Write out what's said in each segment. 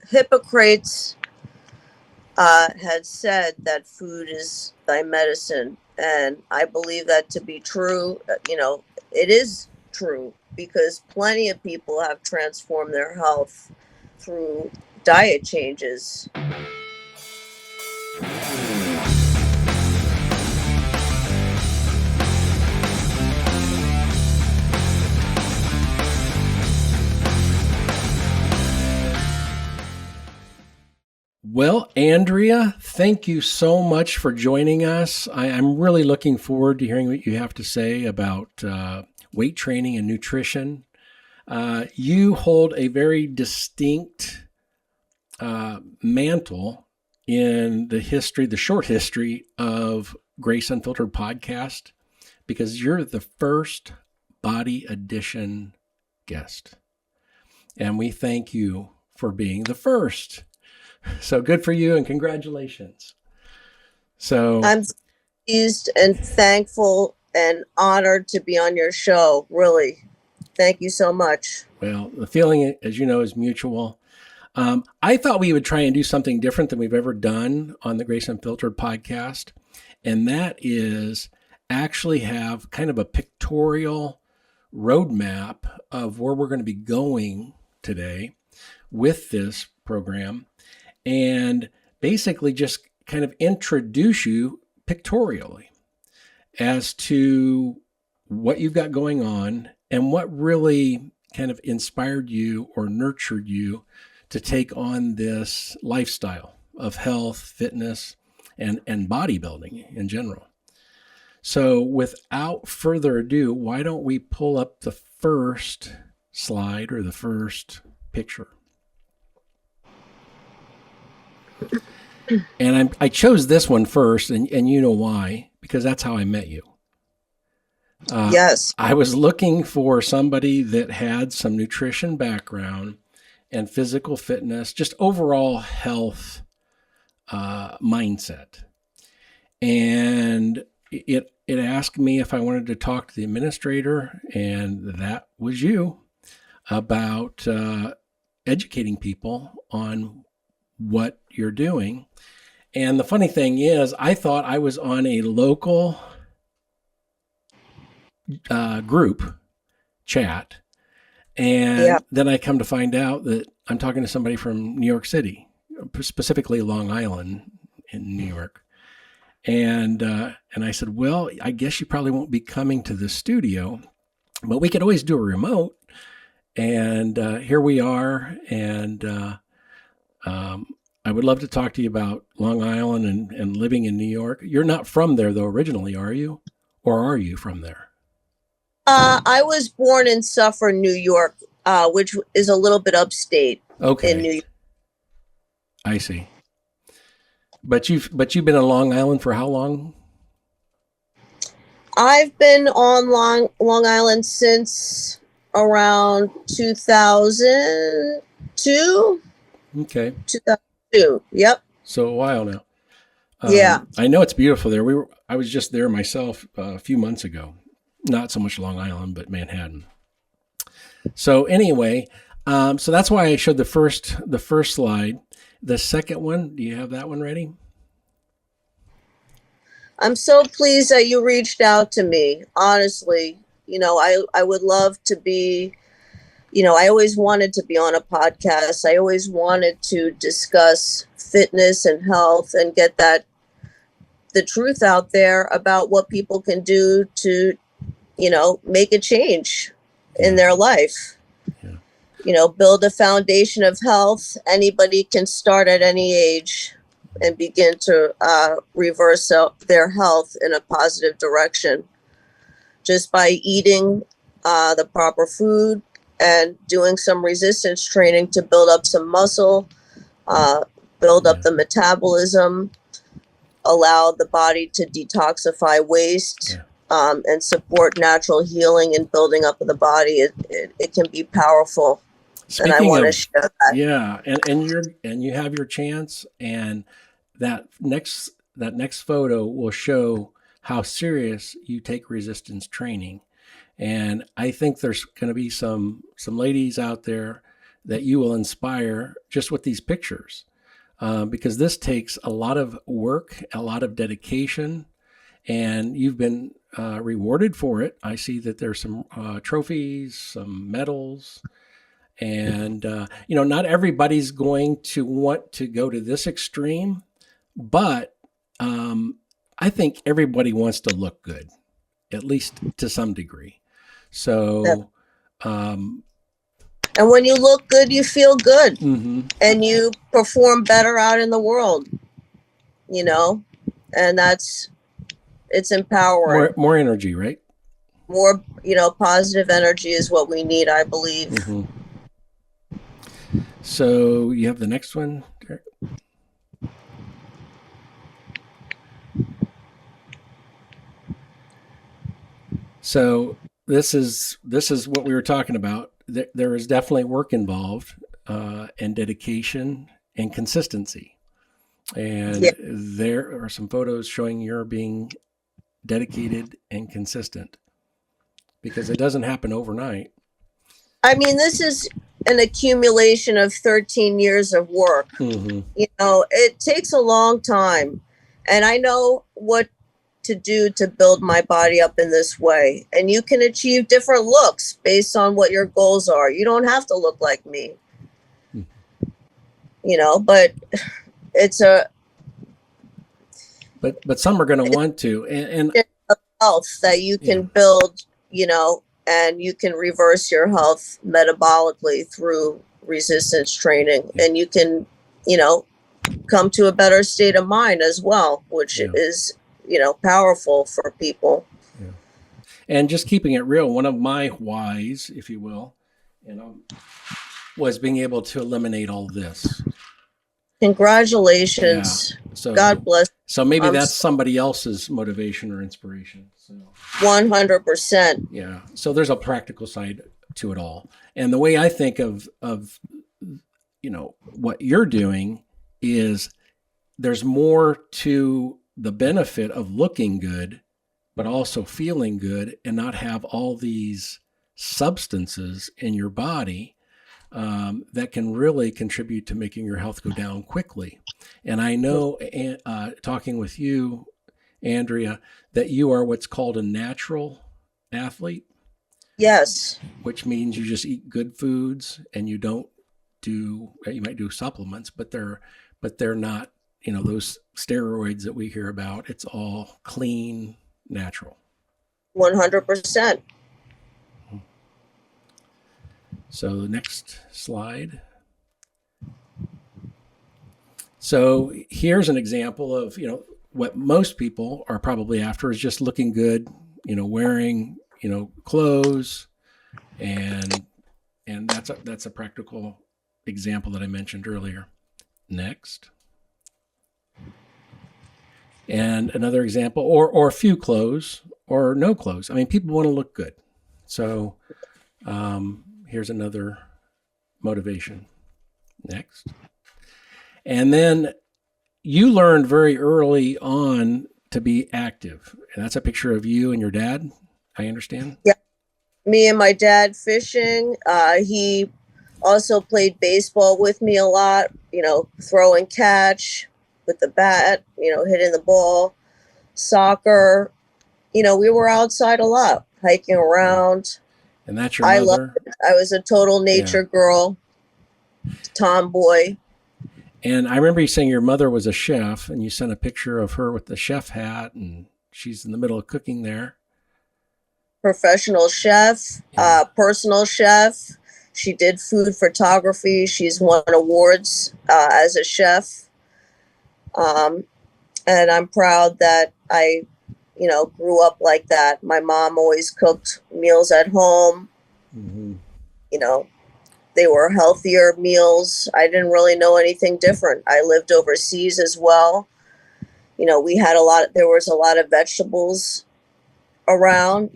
Hippocrates had said that food is thy medicine, and I believe that to be true. It is true because plenty of people have transformed their health through diet changes. Well, Andrea, thank you so much for joining us. I'm really looking forward to hearing what you have to say about weight training and nutrition. You hold a very distinct mantle in the short history of Grace Unfiltered Podcast, because you're the first Body Edition guest. And we thank you for being the first. So good for you and congratulations. So I'm pleased and thankful and honored to be on your show. Really. Thank you so much. Well, the feeling, as you know, is mutual. I thought we would try and do something different than we've ever done on the Grace Unfiltered podcast. And that is actually have kind of a pictorial roadmap of where we're going to be going today with this program, and basically just kind of introduce you pictorially as to what you've got going on and what really kind of inspired you or nurtured you to take on this lifestyle of health, fitness, and bodybuilding in general. So without further ado, why don't we pull up the first slide or the first picture? And I chose this one first, and you know why, because that's how I met you. Yes. I was looking for somebody that had some nutrition background and physical fitness, just overall health mindset. And it asked me if I wanted to talk to the administrator, and that was you, about educating people on what you're doing. And the funny thing is, I thought I was on a local group chat. And then I come to find out that I'm talking to somebody from New York City, specifically Long Island in New York. And I said, well, I guess you probably won't be coming to the studio, but we could always do a remote. And here we are. And I would love to talk to you about Long Island and living in New York. You're not from there, though, originally, are you? Or are you from there? I was born in Suffern, New York, which is a little bit upstate in New York. I see. But you've been on Long Island for how long? I've been on Long Island since around 2002. Okay. 2002. Yep. So a while now. Yeah. I know it's beautiful there. I was just there myself a few months ago. Not so much Long Island, but Manhattan. So anyway, so that's why I showed the first slide. The second one, do you have that one ready? I'm so pleased that you reached out to me. Honestly, I would love to be, I always wanted to be on a podcast. I always wanted to discuss fitness and health and get the truth out there about what people can do to, make a change in their life. Yeah. Build a foundation of health. Anybody can start at any age and begin to reverse their health in a positive direction just by eating the proper food and doing some resistance training to build up some muscle, build up the metabolism, allow the body to detoxify waste. Yeah. And support natural healing and building up of the body. It can be powerful. Speaking and I want to share that. Yeah, and you have your chance, and that next photo will show how serious you take resistance training. And I think there's going to be some ladies out there that you will inspire just with these pictures, because this takes a lot of work, a lot of dedication, and you've been rewarded for it. I see that there's some trophies, some medals, and not everybody's going to want to go to this extreme, but I think everybody wants to look good, at least to some degree. So, and when you look good, you feel good, and you perform better out in the world, and it's empowering. More energy, right? More, positive energy is what we need, I believe. So you have the next one, Derek? So this is what we were talking about. There is definitely work involved, and dedication and consistency. And there are some photos showing you're being dedicated and consistent, because it doesn't happen overnight. I mean, this is an accumulation of 13 years of work. It takes a long time, and I know what to do to build my body up in this way. And you can achieve different looks based on what your goals are. You don't have to look like me, but it's but some are going to want to, and health that you can build, and you can reverse your health metabolically through resistance training, and you can, come to a better state of mind as well, which is, powerful for people. Yeah. And just keeping it real, one of my whys, if you will, was being able to eliminate all this. Congratulations. Yeah. So, God bless. So maybe that's somebody else's motivation or inspiration. So 100%. Yeah. So there's a practical side to it all. And the way I think of what you're doing is there's more to the benefit of looking good, but also feeling good, and not have all these substances in your body that can really contribute to making your health go down quickly. And I know, talking with you, Andrea, that you are what's called a natural athlete. Yes. Which means you just eat good foods, and you might do supplements, but they're not, those steroids that we hear about. It's all clean, natural. 100%. So the next slide. So here's an example of, what most people are probably after is just looking good, wearing, clothes, and that's a practical example that I mentioned earlier. Next. And another example, or a few clothes or no clothes. I mean, people want to look good. So here's another motivation. Next. And then you learned very early on to be active. And that's a picture of you and your dad, I understand? Yeah. Me and my dad fishing. He also played baseball with me a lot, throw and catch with the bat, hitting the ball, soccer. We were outside a lot, hiking around. And that's your mother? I loved it. I was a total nature girl, tomboy. And I remember you saying your mother was a chef, and you sent a picture of her with the chef hat, and she's in the middle of cooking there. Professional chef, personal chef. She did food photography. She's won awards as a chef. And I'm proud that I, grew up like that. My mom always cooked meals at home. They were healthier meals. I didn't really know anything different. I lived overseas as well. We had there was a lot of vegetables around.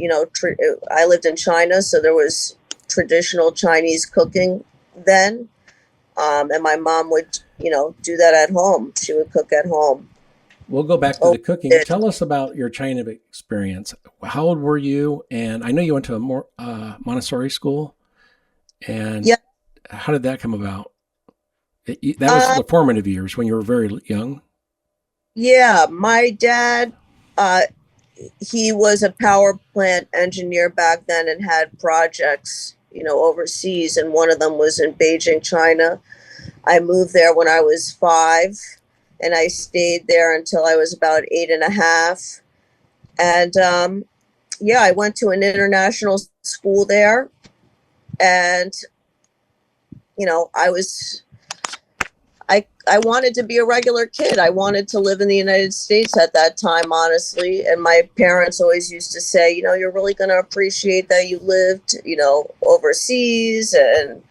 I lived in China, so there was traditional Chinese cooking then. And my mom would, do that at home. She would cook at home. We'll go back to the cooking. Tell us about your China experience. How old were you? And I know you went to a Montessori school. And how did that come about? That was the formative years when you were very young. Yeah, my dad, he was a power plant engineer back then and had projects, overseas. And one of them was in Beijing, China. I moved there when I was 5, and I stayed there until I was about 8.5. And I went to an international school there, and I wanted to be a regular kid. I wanted to live in the United States at that time, honestly. And my parents always used to say, you're really going to appreciate that you lived, overseas. And,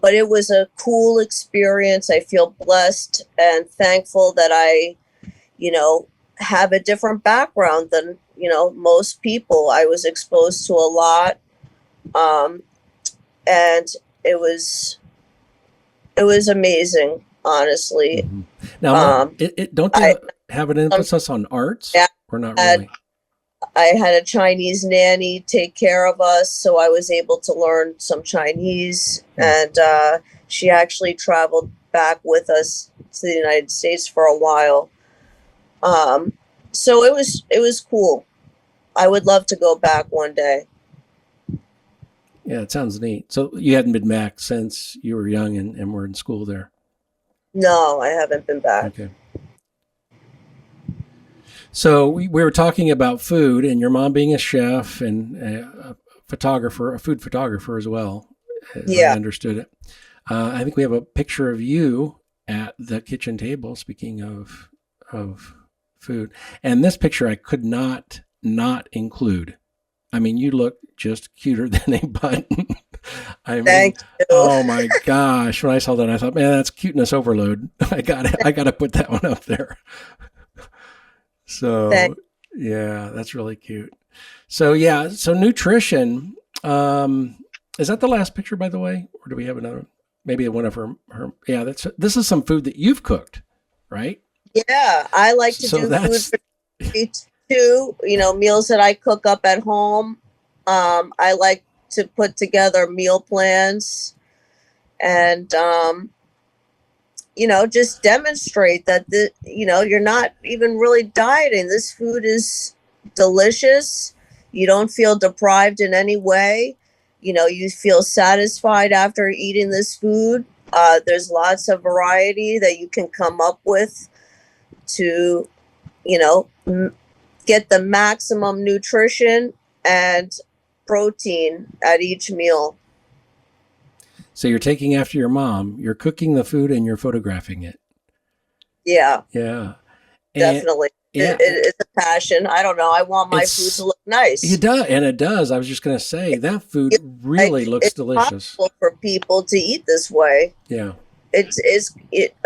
but it was a cool experience. I feel blessed and thankful that I, have a different background than, most people. I was exposed to a lot. And it was amazing. Honestly. Mm-hmm. Now, don't they have an emphasis on arts, or not really? I had a Chinese nanny take care of us, so I was able to learn some Chinese, and she actually traveled back with us to the United States for a while. So it was cool. I would love to go back one day. Yeah, it sounds neat. So you hadn't been back since you were young and were in school there? No, I haven't been back. Okay. So we were talking about food, and your mom being a chef and a photographer, a food photographer as well. Yeah. I understood it. I think we have a picture of you at the kitchen table, speaking of food. And this picture I could not include. I mean, you look just cuter than a button. Thank you. Oh my gosh. When I saw that, I thought, man, that's cuteness overload. I got to put that one up there. So yeah, that's really cute. So yeah. So nutrition, is that the last picture, by the way? Or do we have another, maybe one of her, yeah, this is some food that you've cooked, right? Yeah. I like to do food for too, meals that I cook up at home. I like to put together meal plans and, just demonstrate that, you're not even really dieting. This food is delicious. You don't feel deprived in any way. You feel satisfied after eating this food. There's lots of variety that you can come up with to, get the maximum nutrition and protein at each meal. So you're taking after your mom, you're cooking the food and you're photographing it. Yeah. Yeah. Definitely. It's a passion. I don't know. I want my food to look nice. It does. And it does. I was just going to say that food really looks delicious. It's possible for people to eat this way. Yeah.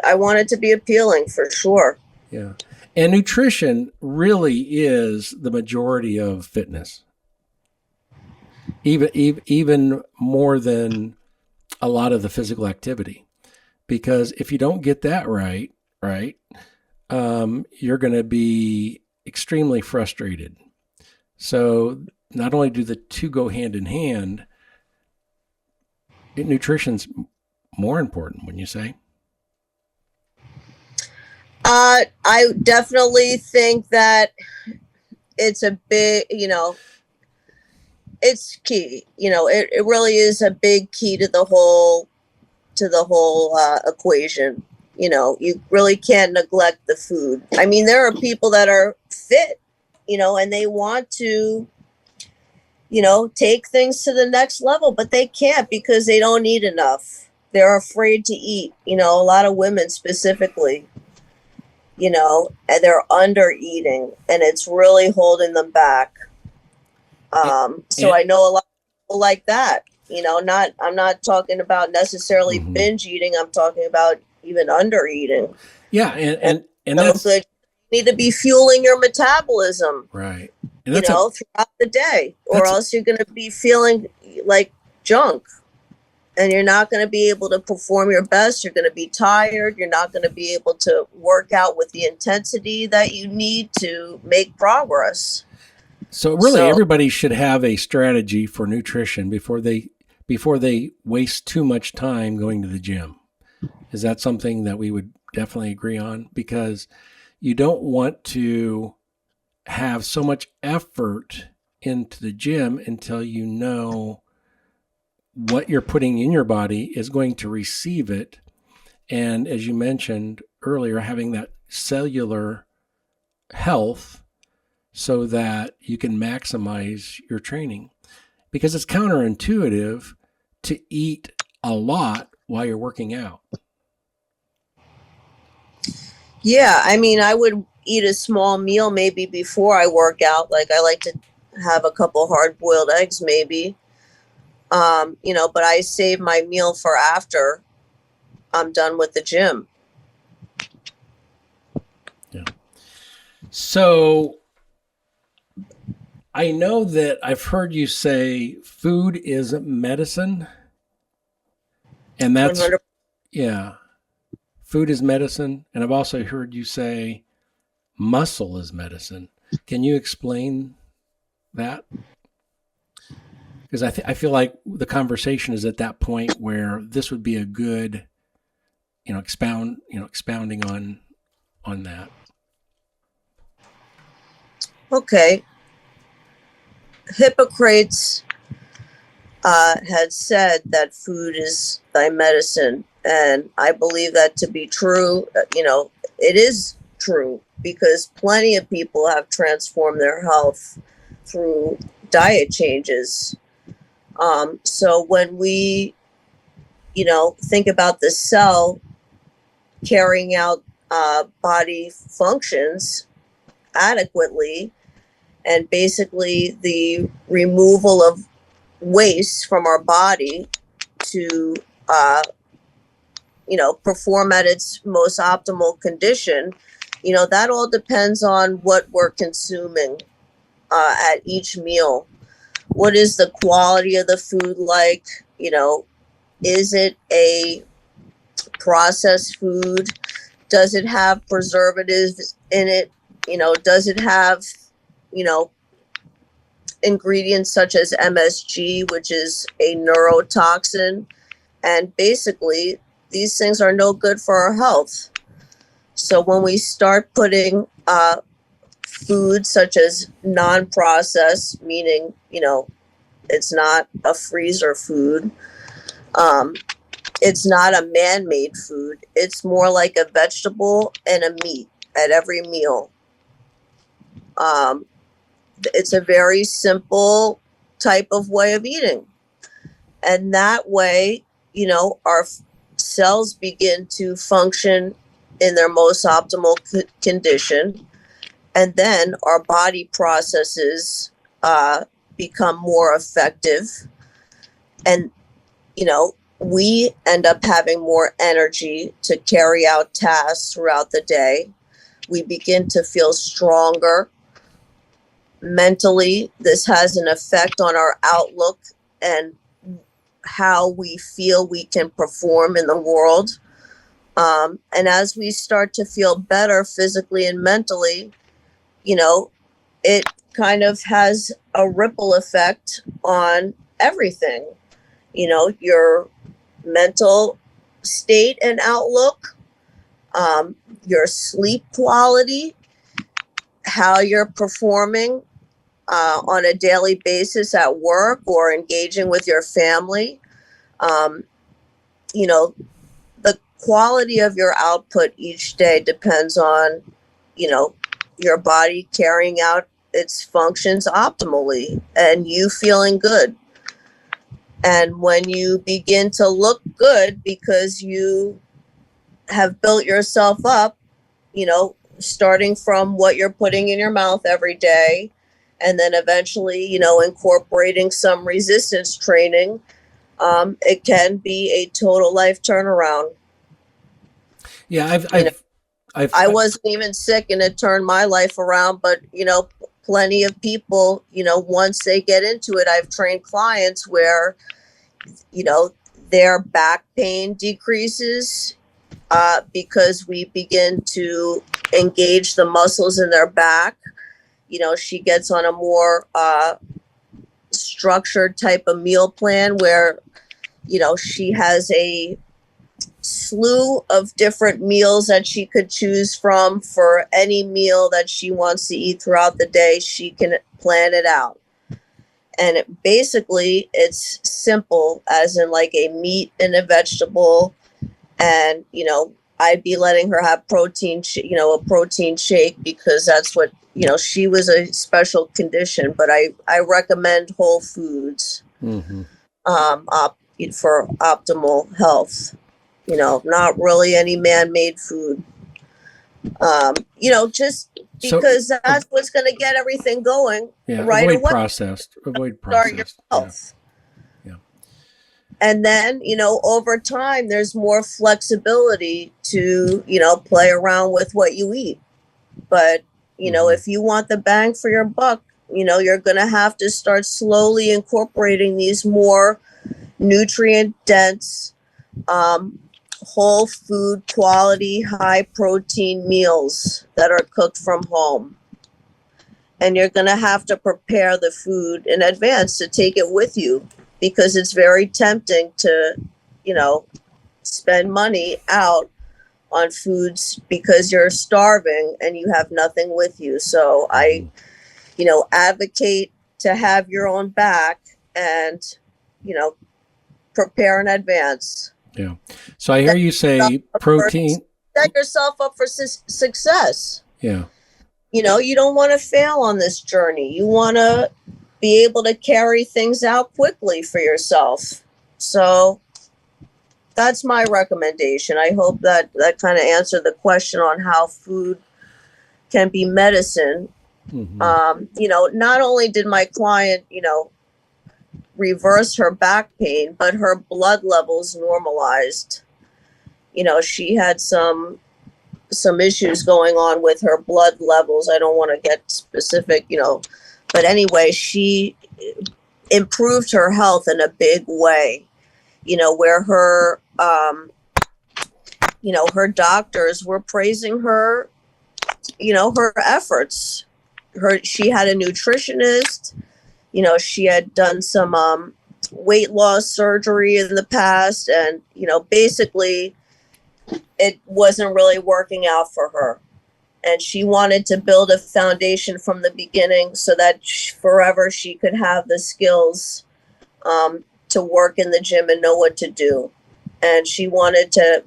I want it to be appealing for sure. Yeah. And nutrition really is the majority of fitness. Even more than a lot of the physical activity, because if you don't get that right, you're going to be extremely frustrated. So not only do the two go hand in hand, nutrition's more important, wouldn't you say? I definitely think that it's a big, it's key. It really is a big key to the whole equation. You really can't neglect the food. I mean, there are people that are fit, and they want to, take things to the next level, but they can't because they don't eat enough. They're afraid to eat, a lot of women specifically, and they're under eating, and it's really holding them back. So I know a lot of people like that, I'm not talking about necessarily binge eating. I'm talking about even under eating. Yeah. And that's good. You need to be fueling your metabolism, right. And throughout the day, or else you're going to be feeling like junk. And you're not going to be able to perform your best. You're going to be tired. You're not going to be able to work out with the intensity that you need to make progress. So really, everybody should have a strategy for nutrition before they before they waste too much time going to the gym. Is that something that we would definitely agree on? Because you don't want to have so much effort into the gym until you know what you're putting in your body is going to receive it. And as you mentioned earlier, having that cellular health so that you can maximize your training. Because it's counterintuitive to eat a lot while you're working out. Yeah, I mean, I would eat a small meal maybe before I work out. Like I like to have a couple hard-boiled eggs maybe. But I save my meal for after I'm done with the gym. Yeah. So I know that I've heard you say food is medicine. And that's, 100%. Yeah, food is medicine. And I've also heard you say muscle is medicine. Can you explain that? Because I feel like the conversation is at that point where this would be a good, expounding on that. Okay. Hippocrates had said that food is thy medicine, and I believe that to be true. It is true because plenty of people have transformed their health through diet changes. So when we, think about the cell carrying out body functions adequately, and basically the removal of waste from our body to, perform at its most optimal condition, that all depends on what we're consuming at each meal. What is the quality of the food like? Is it a processed food? Does it have preservatives in it? Does it have, ingredients such as MSG, which is a neurotoxin? And basically, these things are no good for our health. So when we start putting food such as non-processed, meaning, it's not a freezer food, it's not a man-made food, it's more like a vegetable and a meat at every meal. It's a very simple type of way of eating. And that way, our cells begin to function in their most optimal condition. And then our body processes become more effective. And, we end up having more energy to carry out tasks throughout the day. We begin to feel stronger. Mentally, this has an effect on our outlook and how we feel we can perform in the world. And as we start to feel better physically and mentally, it kind of has a ripple effect on everything. Your mental state and outlook, your sleep quality, how you're performing on a daily basis at work or engaging with your family. The quality of your output each day depends on, your body carrying out its functions optimally and you feeling good. And when you begin to look good because you have built yourself up, starting from what you're putting in your mouth every day, and then eventually, incorporating some resistance training, it can be a total life turnaround. Yeah, I wasn't even sick and it turned my life around, but, plenty of people, once they get into it, I've trained clients where, their back pain decreases because we begin to engage the muscles in their back. She gets on a more structured type of meal plan where, she has a slew of different meals that she could choose from. For any meal that she wants to eat throughout the day, she can plan it out. And it's simple, as in like a meat and a vegetable. And, I'd be letting her have a protein shake, because that's what, she was a special condition. But I recommend whole foods for optimal health. Not really any man-made food. Just because that's what's going to get everything going right avoid away. Avoid processed. Start your health. Yeah. And then, over time, there's more flexibility to, play around with what you eat. But, if you want the bang for your buck, you're going to have to start slowly incorporating these more nutrient-dense, whole food quality, high protein meals that are cooked from home. And you're going to have to prepare the food in advance to take it with you, because it's very tempting to, spend money out on foods because you're starving and you have nothing with you. So I, advocate to have your own back and, prepare in advance. Yeah. So I hear you say protein. Set yourself up for success. Yeah. You don't want to fail on this journey. You want to be able to carry things out quickly for yourself. So that's my recommendation. I hope that kind of answered the question on how food can be medicine. Not only did my client, reverse her back pain, but her blood levels normalized. She had some issues going on with her blood levels. I don't want to get specific, but anyway, she improved her health in a big way, where her, her doctors were praising her, her efforts. She had a nutritionist. She had done some weight loss surgery in the past, and, basically it wasn't really working out for her. And she wanted to build a foundation from the beginning so that forever she could have the skills to work in the gym and know what to do. And she wanted to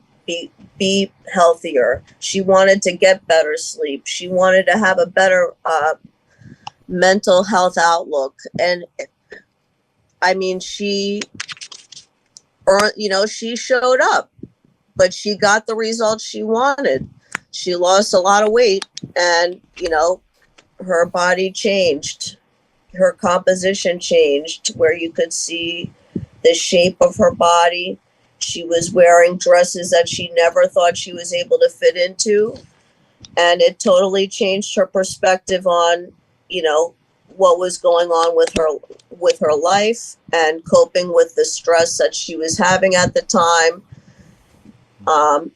be healthier. She wanted to get better sleep. She wanted to have a better mental health outlook. And I mean, she showed up, but she got the results she wanted. She lost a lot of weight, and, her body changed. Her composition changed, where you could see the shape of her body. She was wearing dresses that she never thought she was able to fit into. And it totally changed her perspective on, what was going on with her life, and coping with the stress that she was having at the time.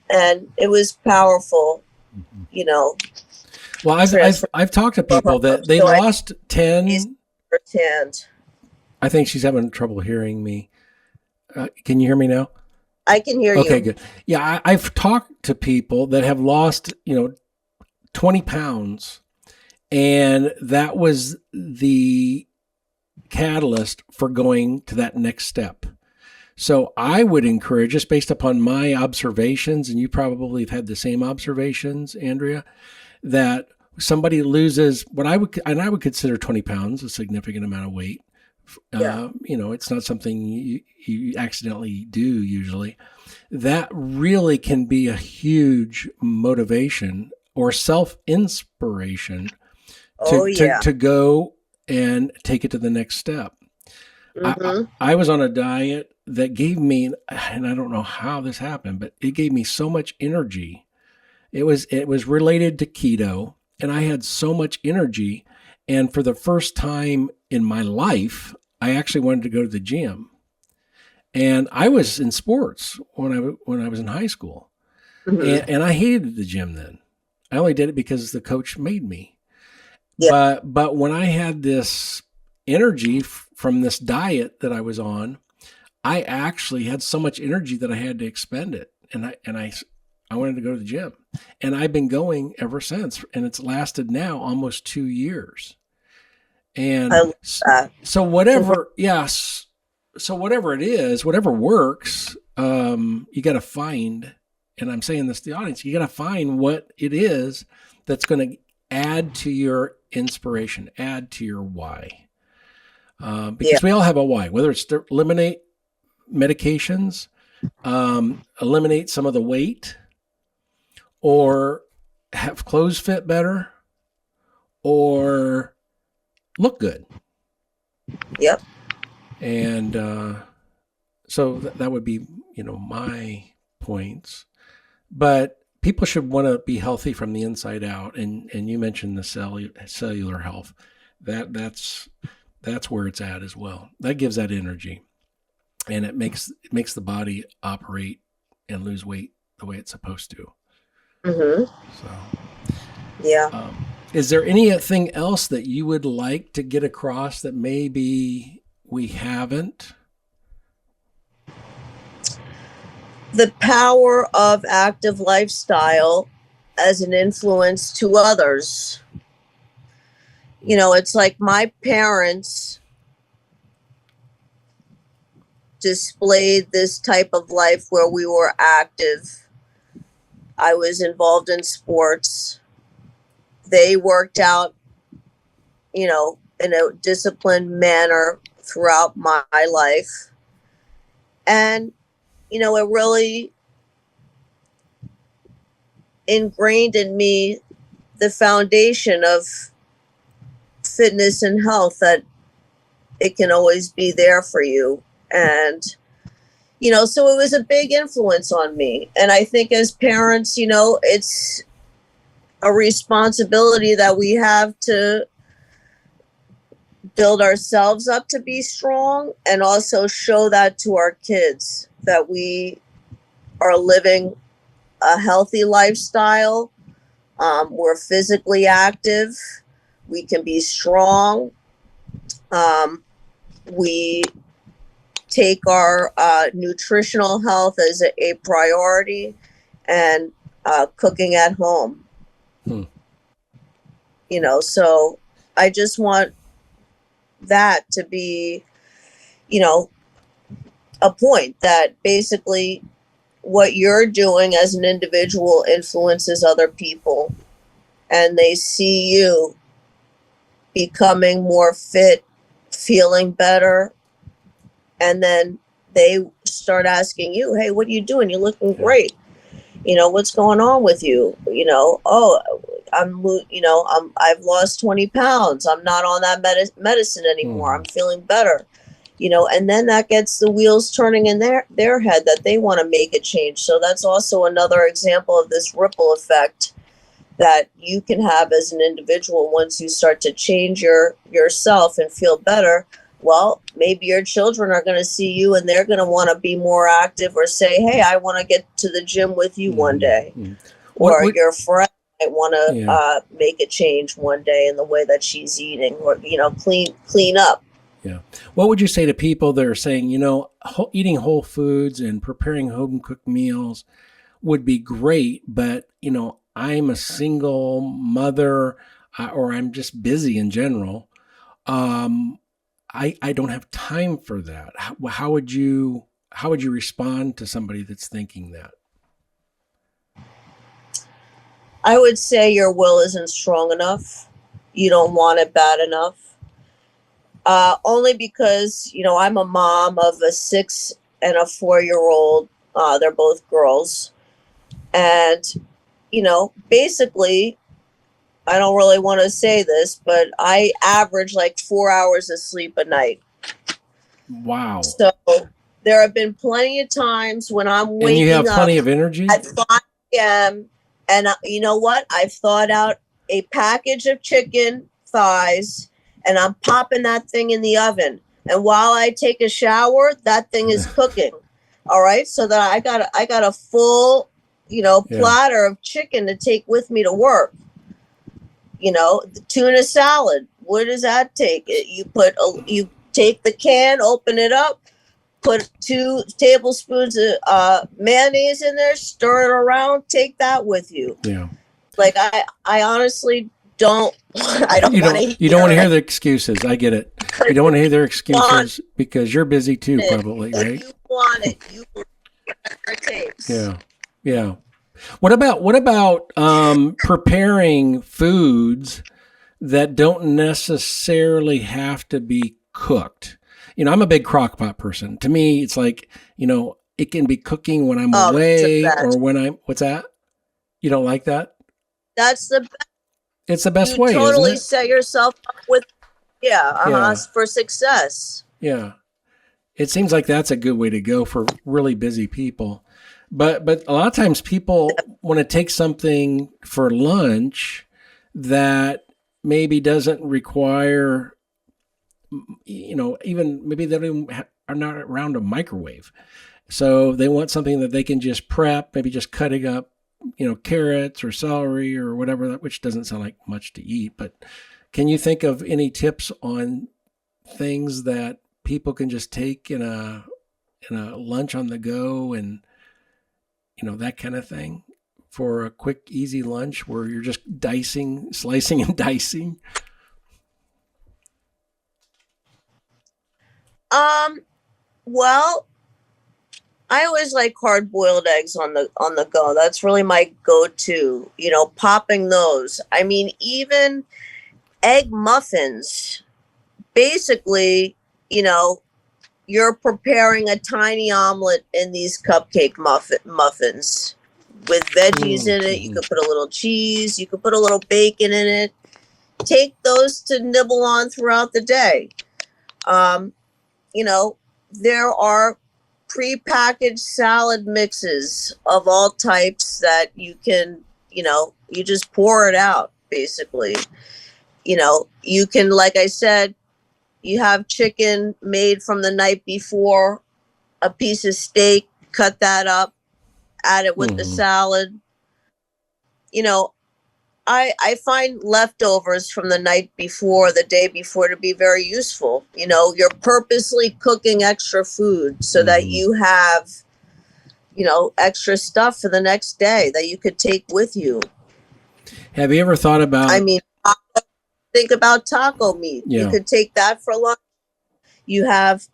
And it was powerful, Well, I've talked to people that they lost 10. I think she's having trouble hearing me. Can you hear me now? I can hear you. Okay, good. Yeah, I've talked to people that have lost, 20 pounds, and that was the catalyst for going to that next step. So I would encourage, just based upon my observations, and you probably have had the same observations, Andrea, that somebody loses I would consider 20 pounds a significant amount of weight. Yeah. It's not something you accidentally do usually. That really can be a huge motivation or self-inspiration to go and take it to the next step. Mm-hmm. I was on a diet that gave me, and I don't know how this happened, but it gave me so much energy. It was related to keto, and I had so much energy. And for the first time in my life, I actually wanted to go to the gym. And I was in sports when I was in high school, mm-hmm. and I hated the gym then. I only did it because the coach made me. Yeah. But when I had this energy from this diet that I was on, I actually had so much energy that I had to expend it. And I wanted to go to the gym, and I've been going ever since, and it's lasted now almost 2 years. And I love that. so whatever, yes. So whatever it is, whatever works, you got to find, and I'm saying this to the audience, you got to find what it is that's going to add to your inspiration, add to your why. Because we all have a why, whether it's to eliminate medications, eliminate some of the weight, or have clothes fit better, or look good. Yep. And so that would be, my points. But people should want to be healthy from the inside out. And you mentioned the cellular health. That's where it's at as well. That gives that energy, and it makes the body operate and lose weight the way it's supposed to. Mm-hmm. So, yeah. Is there anything else that you would like to get across that maybe we haven't? The power of active lifestyle as an influence to others. It's like my parents displayed this type of life where we were active. I was involved in sports. They worked out, in a disciplined manner throughout my life. And, it really ingrained in me the foundation of fitness and health, that it can always be there for you. And, so it was a big influence on me. And I think as parents, it's a responsibility that we have to build ourselves up to be strong, and also show that to our kids, that we are living a healthy lifestyle. We're physically active. We can be strong. We take our nutritional health as a priority, and cooking at home. So I just want that to be, a point that basically what you're doing as an individual influences other people, and they see you becoming more fit, feeling better, and then they start asking you, hey, what are you doing? You're looking great. What's going on with you? I've lost 20 pounds. I'm not on that medicine anymore. I'm feeling better. And then that gets the wheels turning in their head, that they want to make a change. So that's also another example of this ripple effect that you can have as an individual. Once you start to change yourself and feel better, well, maybe your children are going to see you and they're going to want to be more active, or say, hey, I want to get to the gym with you one day. Or your friend might want to make a change one day in the way that she's eating, or, clean up. Yeah. What would you say to people that are saying, eating whole foods and preparing home cooked meals would be great, but, I'm a single mother, or I'm just busy in general. I don't have time for that. How would you respond to somebody that's thinking that? I would say your will isn't strong enough. You don't want it bad enough. Only because, I'm a mom of a 6 and a 4-year-old. They're both girls. And, basically, I don't really want to say this, but I average like 4 hours of sleep a night. Wow. So there have been plenty of times when I'm waking up. And you have plenty of energy? At 5 a.m. And you know what? I've thawed out a package of chicken thighs, and I'm popping that thing in the oven. And while I take a shower, that thing is cooking. All right. So that I got a full, platter of chicken to take with me to work. The tuna salad. What does that take? You take the can, open it up, put 2 tablespoons of mayonnaise in there, stir it around, take that with you. Yeah. Like I honestly don't. I don't want to. You don't want to hear the excuses. I get it. You don't want to hear their excuses because you're busy too, probably, right? You want it. You want whatever it takes. Yeah. Yeah. What about preparing foods that don't necessarily have to be cooked? I'm a big crock pot person. To me, it's like, it can be cooking when I'm away or when what's that? You don't like that? That's the best. It's the best you way, totally isn't it? set yourself up with, for success. Yeah. It seems like that's a good way to go for really busy people. But a lot of times people want to take something for lunch that maybe doesn't require, even maybe they don't even are not around a microwave. So they want something that they can just prep, maybe just cutting up, carrots or celery or whatever, which doesn't sound like much to eat. But can you think of any tips on things that people can just take in a lunch on the go and, that kind of thing for a quick, easy lunch where you're just slicing and dicing? Well, I always like hard-boiled eggs on the go. That's really my go-to, popping those. I mean, even egg muffins, basically, you're preparing a tiny omelet in these cupcake muffins with veggies in it. You could put a little cheese. You could put a little bacon in it. Take those to nibble on throughout the day. There are prepackaged salad mixes of all types that you can, you just pour it out, basically. You can, like I said, you have chicken made from the night before, a piece of steak, cut that up, add it with the salad. I find leftovers from the night before, the day before, to be very useful. You're purposely cooking extra food so that you have, extra stuff for the next day that you could take with you. Have you ever thought about... think about taco meat. Yeah. You could take that for lunch. You have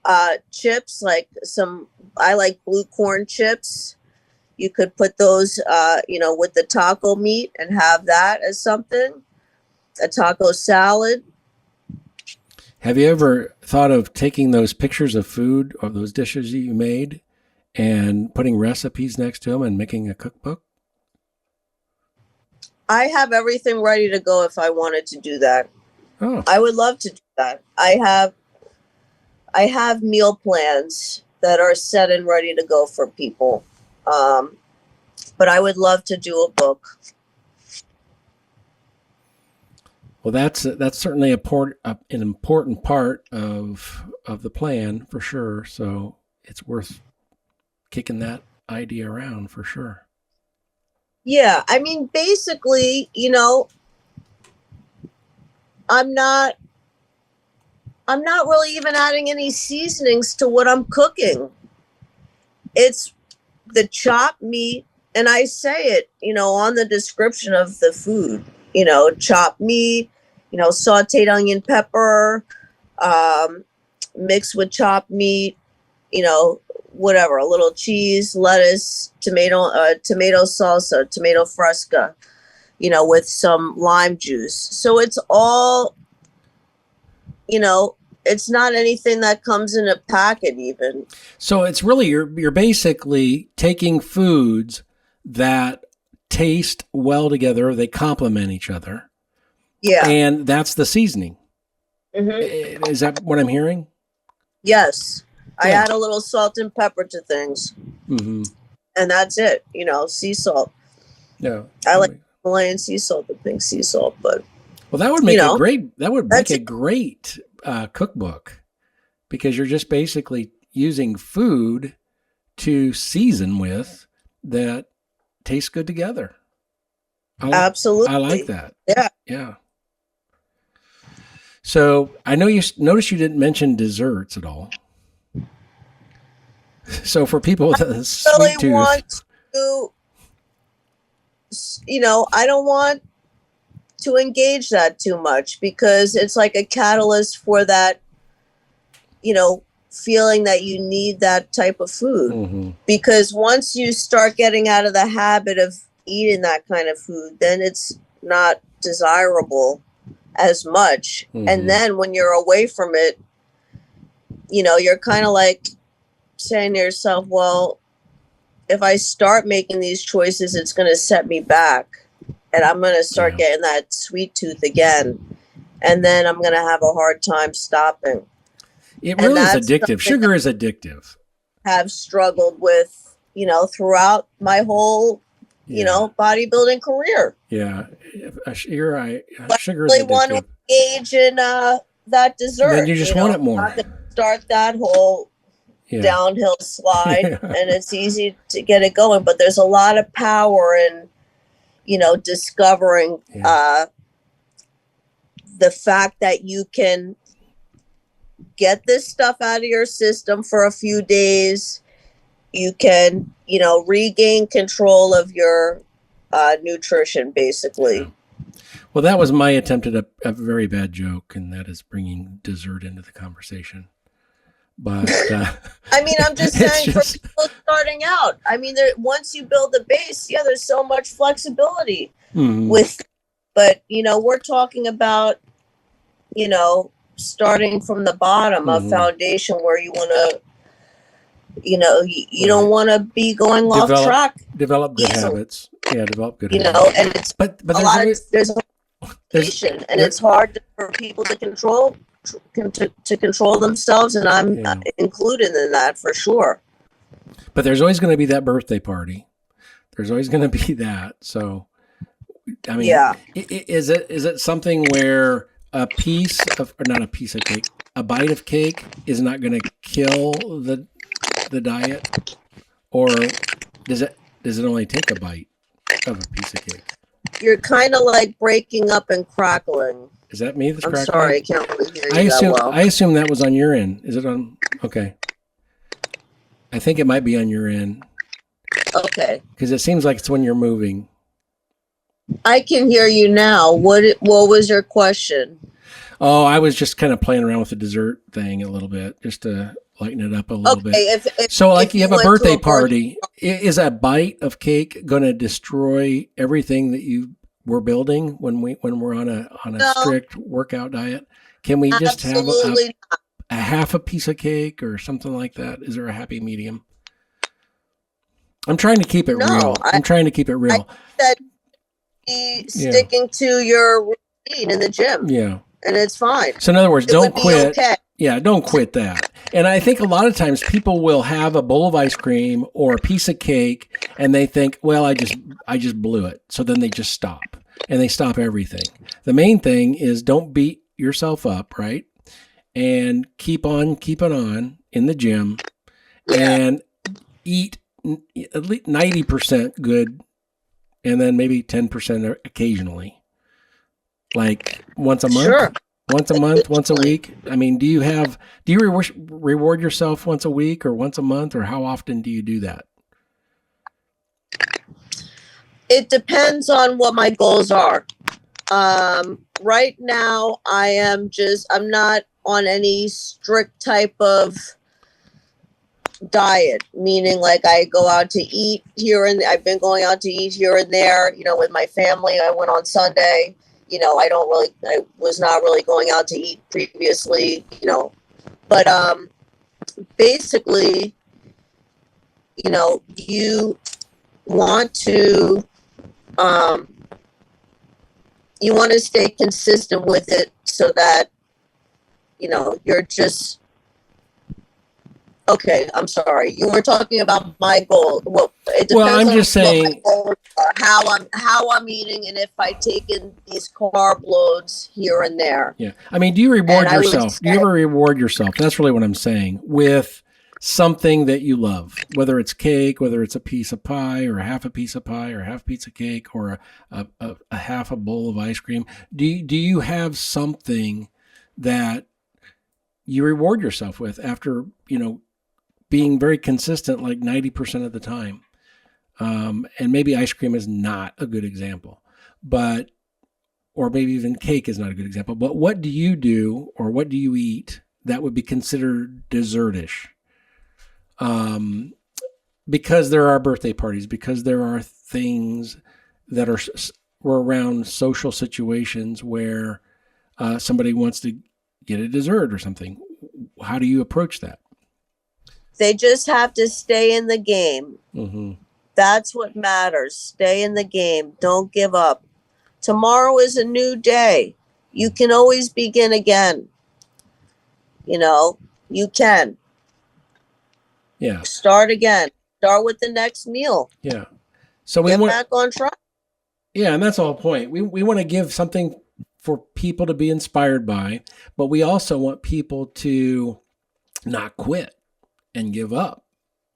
chips, I like blue corn chips. You could put those, with the taco meat and have that as something. A taco salad. Have you ever thought of taking those pictures of food or those dishes that you made and putting recipes next to them and making a cookbook? I have everything ready to go if I wanted to do that. Oh. I would love to do that. I have meal plans that are set and ready to go for people. But I would love to do a book. Well, that's certainly an important part of the plan for sure. So it's worth kicking that idea around for sure. Yeah, I mean, basically, I'm not really even adding any seasonings to what I'm cooking. It's the chopped meat, and I say it, on the description of the food, chopped meat, sauteed onion pepper, mixed with chopped meat, whatever, a little cheese, lettuce, tomato salsa, tomato fresca, with some lime juice. So it's all, it's not anything that comes in a packet even. So it's really, you're basically taking foods that taste well together. They complement each other. Yeah. And that's the seasoning. Mm-hmm. Is that what I'm hearing? Yes. Yeah. I add a little salt and pepper to things. Mm-hmm. And that's it. Sea salt. Yeah. I like Himalayan sea salt, the pink sea salt, but. Well, that would make a great cookbook, because you're just basically using food to season with that tastes good together. Absolutely. I like that. Yeah. Yeah. So I know you notice you didn't mention desserts at all. So for people with a sweet tooth, want to, I don't want to engage that too much because it's like a catalyst for that, feeling that you need that type of food. Mm-hmm. Because once you start getting out of the habit of eating that kind of food, then it's not desirable as much. Mm-hmm. And then when you're away from it, you're kind of like saying to yourself, well, if I start making these choices, it's going to set me back and I'm going to start getting that sweet tooth again. And then I'm going to have a hard time stopping. It really is addictive. Sugar is addictive. Have struggled with, throughout my whole, bodybuilding career. Yeah. You're right. Sugar is addictive. I really want to engage in that dessert. And then you just want it more. I'm not going to start that whole downhill slide and it's easy to get it going, but there's a lot of power in, discovering the fact that you can get this stuff out of your system for a few days. You can, regain control of your nutrition, basically. Yeah. Well, that was my attempt at a very bad joke, and that is bringing dessert into the conversation. But I mean, I'm just saying for people starting out, I mean, once you build the base, there's so much flexibility with, but, we're talking about, starting from the bottom, a foundation where you want to, you don't want to be going off track. Develop good habits. Yeah, develop good habits. And it's but there's a foundation, and it's hard for people to control themselves, and I'm included in that for sure. But there's always going to be that birthday party. There's always going to be that. So, I mean, is it something where a not a piece of cake, a bite of cake is not going to kill the diet, or does it only take a bite of a piece of cake? You're kind of like breaking up and crackling. Is that me? I'm sorry, I can't really hear you that well. I assume that was on your end. Is it on? Okay. I think it might be on your end. Okay. Because it seems like it's when you're moving. I can hear you now. What was your question? Oh, I was just kind of playing around with the dessert thing a little bit, just to lighten it up a little bit. So like you have a birthday party. Is a bite of cake going to destroy everything that you were building when we're on a strict workout diet? Can we just have a half a piece of cake or something like that? Is there a happy medium? I'm trying to keep it real. I'm trying to keep it real. Sticking to your routine in the gym. Yeah. And it's fine. So in other words, don't quit. Okay. Yeah, don't quit that. And I think a lot of times people will have a bowl of ice cream or a piece of cake and they think, well, I just blew it. So then they just stop and they stop everything. The main thing is don't beat yourself up, right? And keep on keeping on in the gym and eat at least 90% good and then maybe 10% occasionally. Like once a month? Sure. Once a month, once a week? I mean, do you reward yourself once a week or once a month, or how often do you do that? It depends on what my goals are. Right now, I'm not on any strict type of diet, meaning like I go out to eat I've been going out to eat here and there, with my family. I went on Sunday. I was not really going out to eat previously, but basically, you want to stay consistent with it so that, you're just, okay, I'm sorry. You were talking about my goal. Well, it depends I'm just saying how I'm eating and if I take in these carb loads here and there. Yeah. I mean, do you reward yourself? Do you ever reward yourself? That's really what I'm saying, with something that you love, whether it's cake, whether it's a piece of pie or a half a piece of pie or a half piece of cake or a half a bowl of ice cream. Do you have something that you reward yourself with after, being very consistent, like 90% of the time. And maybe ice cream is not a good example, or maybe even cake is not a good example, but what do you do or what do you eat that would be considered dessertish? Because there are birthday parties, because there are things that are around social situations where somebody wants to get a dessert or something. How do you approach that? They just have to stay in the game. Mm-hmm. That's what matters. Stay in the game. Don't give up. Tomorrow is a new day. You can always begin again. You can. Yeah. Start again. Start with the next meal. Yeah. So we get want back on track. Yeah, and that's the whole point. We want to give something for people to be inspired by, but we also want people to not quit and give up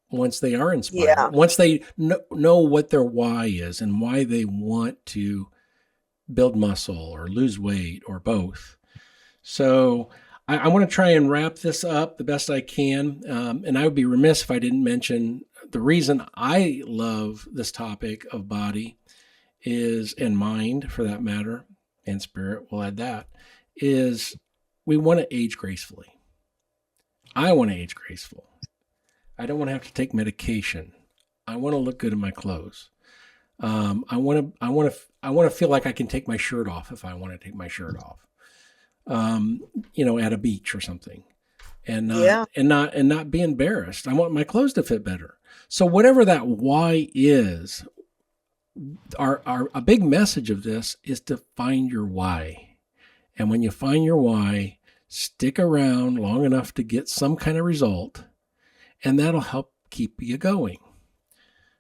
once they are inspired. Yeah. Once they know what their why is and why they want to build muscle or lose weight or both. So I want to try and wrap this up the best I can. And I would be remiss if I didn't mention the reason I love this topic of body is, and mind for that matter, and spirit, we'll add that, is we want to age gracefully. I want to age graceful. I don't want to have to take medication. I want to look good in my clothes. I want to feel like I can take my shirt off if I want to take my shirt off. At a beach or something, and not be embarrassed. I want my clothes to fit better. So whatever that why is, a big message of this is to find your why. And when you find your why, stick around long enough to get some kind of result, and that'll help keep you going.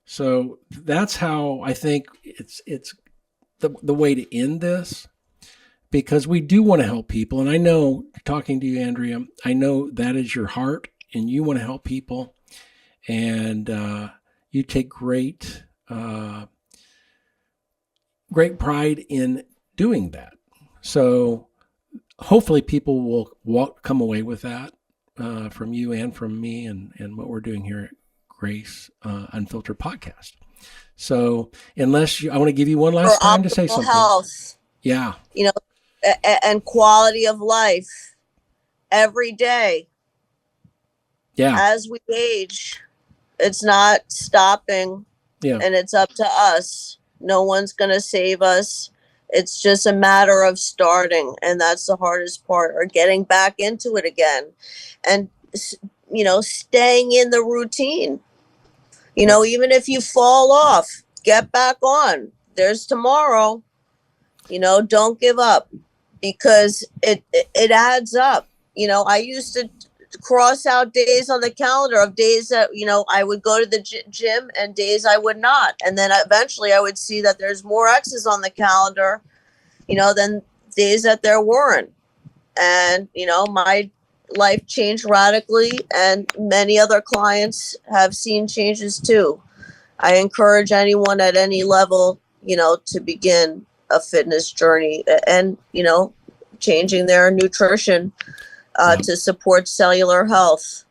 So that's how I think it's the way to end this, because we do want to help people. And I know, talking to you, Andrea, I know that is your heart and you want to help people, and you take great pride in doing that. So hopefully people will come away with that from you and from me and what we're doing here at Grace Unfiltered Podcast. So I want to give you one last time to say something. Health. Yeah. And quality of life every day. Yeah. As we age, it's not stopping. Yeah. And it's up to us. No one's going to save us. It's just a matter of starting. And that's the hardest part, or getting back into it again. And, staying in the routine. Even if you fall off, get back on. There's tomorrow. Don't give up, because it adds up. I used to cross out days on the calendar of days that, I would go to the gym and days I would not. And then eventually I would see that there's more X's on the calendar, than days that there weren't. And, my life changed radically, and many other clients have seen changes too. I encourage anyone at any level, to begin a fitness journey and, changing their nutrition to support cellular health,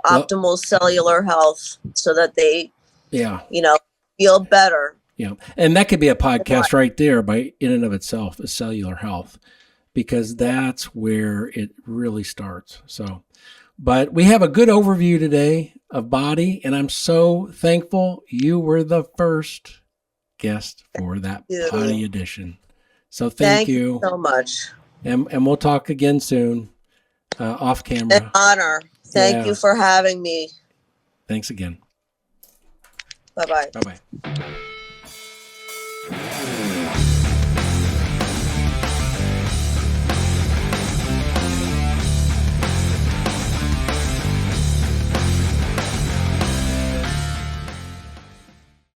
optimal cellular health, so that they, feel better. Yeah. And that could be a podcast right there in and of itself, is cellular health, because that's where it really starts. So, but we have a good overview today of body, and I'm so thankful you were the first guest for that body edition. So thank you so much. And we'll talk again soon, off camera. An honor. Thank you for having me. Thanks again. Bye-bye. Bye-bye.